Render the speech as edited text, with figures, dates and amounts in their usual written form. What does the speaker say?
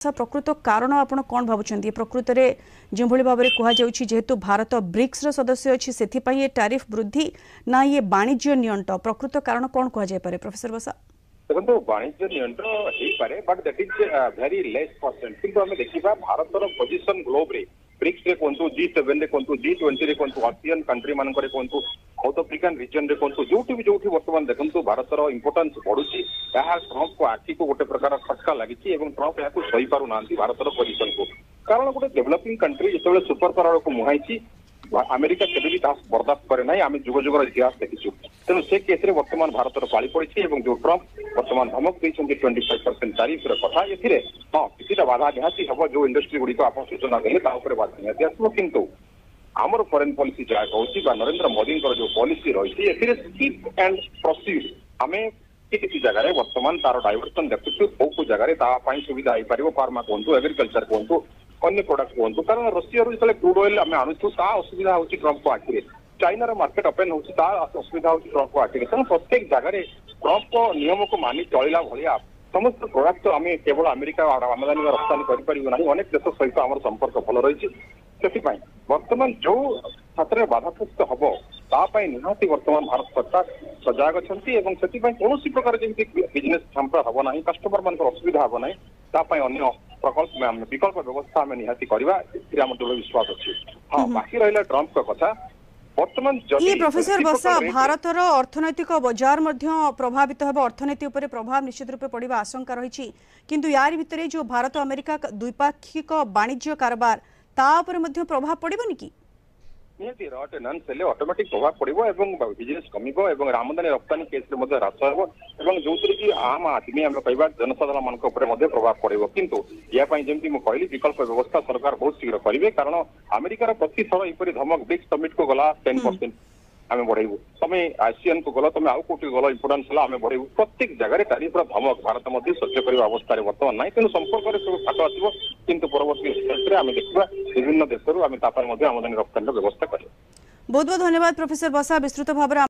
बसा प्रकृत कारण आपण कौन भावुଛନ୍ତି प्रकृत रे जो भली भाबरे कुहा जाउछि जेहेतु भारत ब्रिक्स रो सदस्य अछि सेथि पई ये टैरिफ वृद्धि ना ये वाणिज्य नियंट प्रकृत कारण कौन कुहा जाय पारे प्रोफेसर बसा देखो वाणिज्य नियंत्रण हो पारे but that is very less percent किंतु हमें देखिबा भारतर पोजीशन ग्लोब रे ब्रिक्स रे कोंतु G7 रे कोंतु G20 रे कोंतु आसियान कंट्री मानक रे कोंतु साउथ अफ्रीकन रीजन रे कोंतु जोठी वर्तमान देखंतु भारतर इंपोर्टेंस बढ़ुची यह ट्रंप को आखि को गोटे प्रकार खटका लगी एवं ट्रंप या सही पारु ना भारतर पोजीशन को कारण गोटे डेवलपिंग कंट्री जो सुपर पावर को मुहाई अमेरिका केबे भी बर्दाश्त करे ना आम जुग जुगर इतिहास देखीचु तेणु से केस वर्तमान भारत पाली पड़ी जो ट्रंप वर्तमान धमक देते 25% तारीफ कथा ए हाँ किसी बाधा निहाती हम जो इंडस्ट्री गुड़िक आप सूचना देते बाधा निहाती आसो किंतु आमर फॉरेन पॉलिसी जहाँ कहूँ नरेंद्र मोदी जो पॉलिसी रही स्किप एंड प्रोसीड आम किसी जगह वर्तमान तार डाइवर्सन देखुचु कौ जगह सुविधा हो पार फार्मा कहतु एग्रिकल्चर कहतु अन्य प्रोडक्ट कहतु कारण रशिया जो क्रूड ऑयल आम आणुचु असुविधा होची ट्रंप को आखिरे चाइनार मार्केट ओपन होची असुविधा होची ट्रंप को आखिरे तेणु प्रत्येक जगह ट्रंप को नियम को मानि चलला भाया समस्त प्रोडक्ट तो आम केवल अमेरिका आमदानी रप्तानी करें अनेक देश सहित आम संपर्क भल रही से वर्तमान जो क्षेत्र में बाधाप्राप्त हम तापाई निहाती वर्तमान भारत सरकार सजग अच्छा कौन प्रकार जमी बिजनेस ठंपा हम ना कस्टमर मान असुविधा हम ना अन्य प्रकल्प विकल्प व्यवस्था आम निहाती करवा दृढ़ विश्वास अच्छी हाँ बाकी रहा ट्रंप का कथा वर्तमान प्रोफेसर बसा भारतर अर्थनैतिक बाजार प्रभावित होब अर्थनीति उपर प्रभाव निश्चित रूपे पड़ा आशंका रही किंतु यार भितर जो भारत अमेरिका द्विपाक्षिक वाणिज्य कारबार प्रभाव पड़ोनी कि निहाती रटेनांस ऑटोमेटिक प्रभाव पड़ो बिजनेस कम आमदानी रप्तानी केस ह्रास हो जो कि आम आदमी आम कह जनसाधारण मान प्रभाव पड़ो किंतु या जमी मुझे कहली विकल्प व्यवस्था सरकार बहुत शीघ्र करेंगे कारण अमेरिकार प्रति थर यपरी धमक ब्रिक्स समिट को गला 10% आम बढ़ेबू तुम आसियान को गल तुम आउ कौटी गल इंपोर्टान्स है आम बढ़ेबू प्रत्येक जगह तारीफर धमक भारत मध्य सह्य करने अवस्था वर्तमान ना तेणु संपर्क सब फाट आसो किंतु परवर्ती स्टेज आम देखा विभिन्न देश आम आमदानी रप्तानी व्यवस्था करें। बहुत बहुत धन्यवाद प्रोफेसर बसा विस्तृत भाव